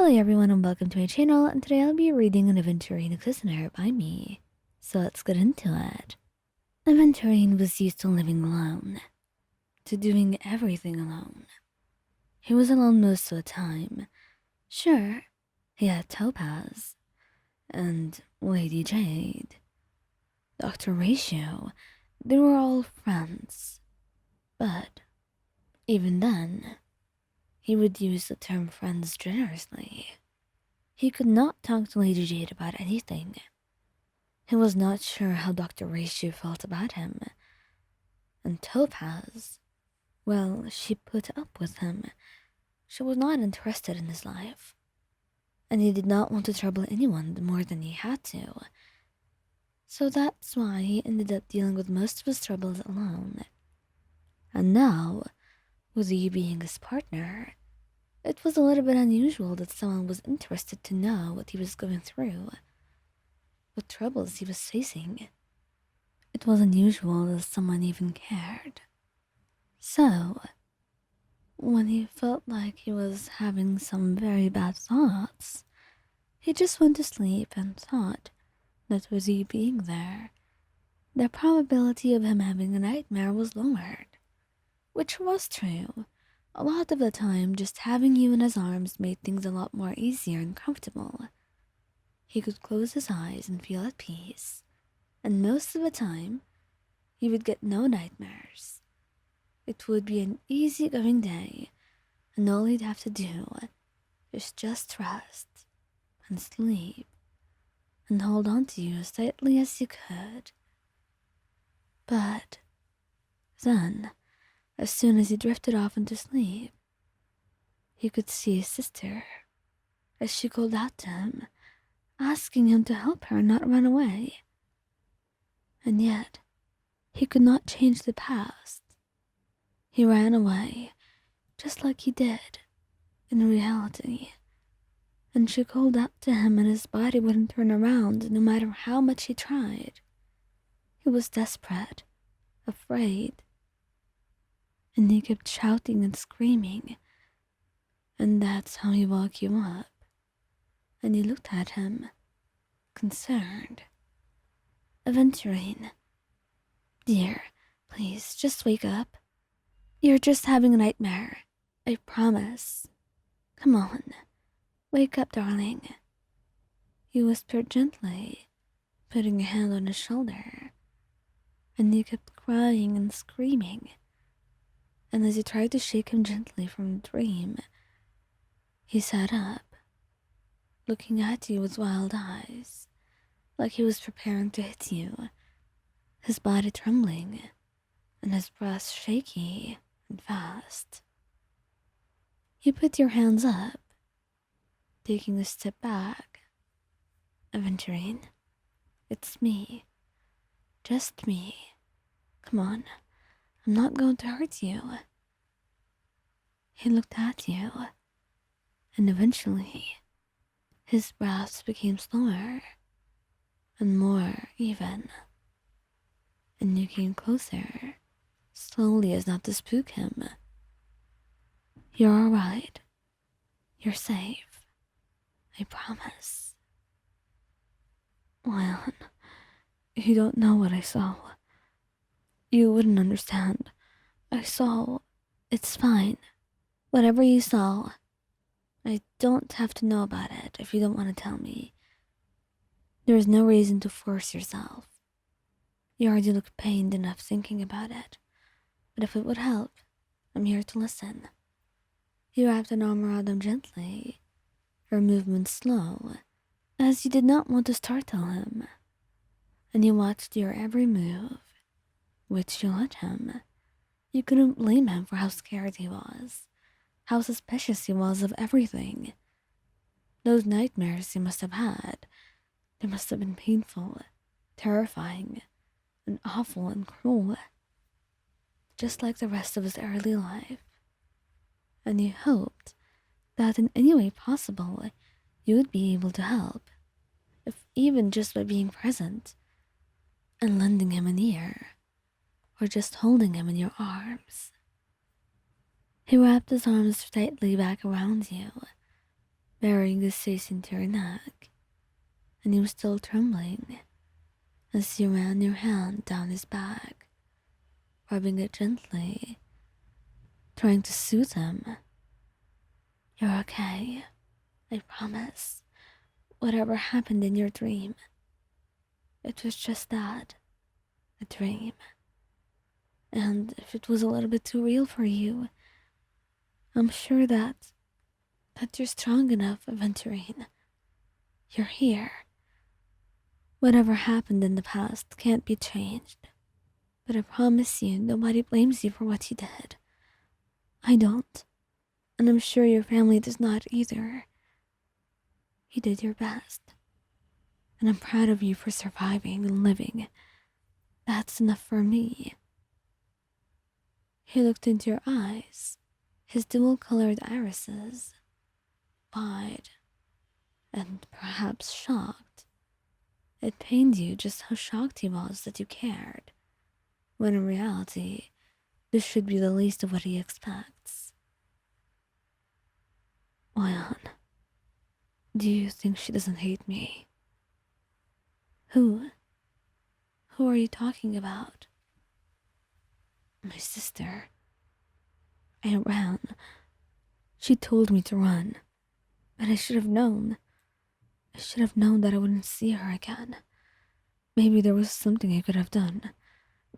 Hello everyone and welcome to my channel, and today I'll be reading an Aventurine Listener by me. So let's get into it. Aventurine was used to living alone, to doing everything alone. He was alone most of the time. Sure, he had Topaz, and Lady Jade, Dr. Ratio, they were all friends. But even then, he would use the term friends generously. He could not talk to Lady Jade about anything. He was not sure how Dr. Ratio felt about him. And Topaz, well, she put up with him. She was not interested in his life. And he did not want to trouble anyone more than he had to. So that's why he ended up dealing with most of his troubles alone. And now, with you being his partner, it was a little bit unusual that someone was interested to know what he was going through, what troubles he was facing. It was unusual that someone even cared. So, when he felt like he was having some very bad thoughts, he just went to sleep and thought that with you being there, the probability of him having a nightmare was lowered. Which was true. A lot of the time, just having you in his arms made things a lot more easier and comfortable. He could close his eyes and feel at peace, and most of the time, he would get no nightmares. It would be an easy-going day, and all he'd have to do is just rest and sleep and hold on to you as tightly as you could. But then, as soon as he drifted off into sleep, he could see his sister as she called out to him, asking him to help her and not run away. And yet, he could not change the past. He ran away, just like he did in reality. And she called out to him and his body wouldn't turn around no matter how much he tried. He was desperate, afraid, and he kept shouting and screaming. And that's how he woke you up. And you looked at him, concerned. Aventurine, dear, please, just wake up. You're just having a nightmare, I promise. Come on, wake up, darling. He whispered gently, putting a hand on his shoulder. And he kept crying and screaming. And as he tried to shake him gently from the dream, he sat up, looking at you with wild eyes, like he was preparing to hit you, his body trembling, and his breath shaky and fast. You put your hands up, taking a step back. Aventurine, it's me. Just me. Come on, I'm not going to hurt you. He looked at you, and eventually, his breaths became slower and more even. And you came closer, slowly as not to spook him. You're all right. You're safe. I promise. Lion, you don't know what I saw. You wouldn't understand. I saw. It's fine. Whatever you saw, I don't have to know about it if you don't want to tell me. There is no reason to force yourself. You already look pained enough thinking about it. But if it would help, I'm here to listen. You wrapped an arm around him gently, your movements slow, as you did not want to startle him. And you watched your every move, which you let him. You couldn't blame him for how scared he was, how suspicious he was of everything. Those nightmares he must have had, they must have been painful, terrifying, and awful and cruel, just like the rest of his early life. And you hoped that in any way possible you would be able to help, if even just by being present and lending him an ear, or just holding him in your arms. He wrapped his arms tightly back around you, burying his face into your neck, and he was still trembling as you ran your hand down his back, rubbing it gently, trying to soothe him. You're okay, I promise. Whatever happened in your dream, it was just that, a dream. And if it was a little bit too real for you, I'm sure that you're strong enough, Aventurine. You're here. Whatever happened in the past can't be changed. But I promise you, nobody blames you for what you did. I don't. And I'm sure your family does not either. You did your best. And I'm proud of you for surviving and living. That's enough for me. He looked into your eyes, his dual-colored irises, wide and perhaps shocked. It pained you just how shocked he was that you cared, when in reality, this should be the least of what he expects. Leon, do you think she doesn't hate me? Who? Who are you talking about? My sister. I ran. She told me to run, but I should have known. I should have known that I wouldn't see her again. Maybe there was something I could have done.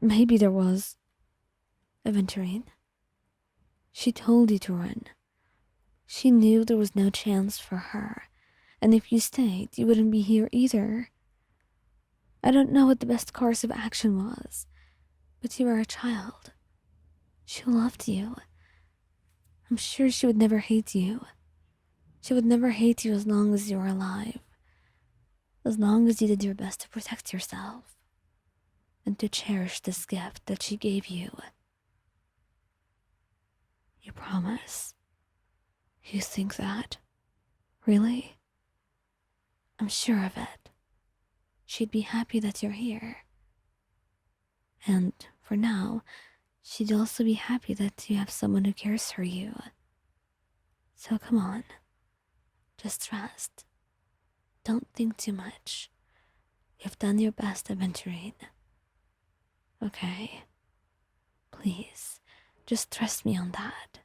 Maybe there was. Aventurine. She told you to run. She knew there was no chance for her, and if you stayed, you wouldn't be here either. I don't know what the best course of action was, but you were a child. She loved you. I'm sure she would never hate you. She would never hate you as long as you were alive. As long as you did your best to protect yourself and to cherish this gift that she gave you. You promise? You think that? Really? I'm sure of it. She'd be happy that you're here. And for now, she'd also be happy that you have someone who cares for you. So come on. Just rest. Don't think too much. You've done your best, Aventurine. Okay? Please, just trust me on that.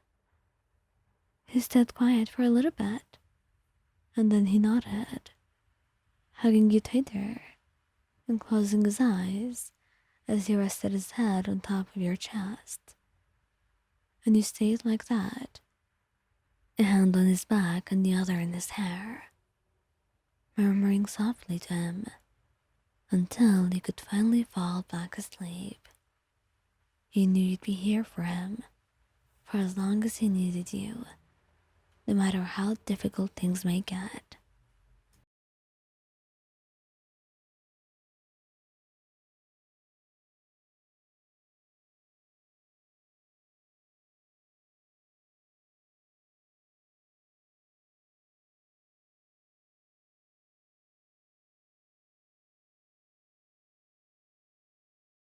He stayed quiet for a little bit, and then he nodded, hugging you tighter and closing his eyes as he rested his head on top of your chest. And you stayed like that, a hand on his back and the other in his hair, murmuring softly to him until you could finally fall back asleep. You knew you'd be here for him for as long as he needed you, no matter how difficult things may get.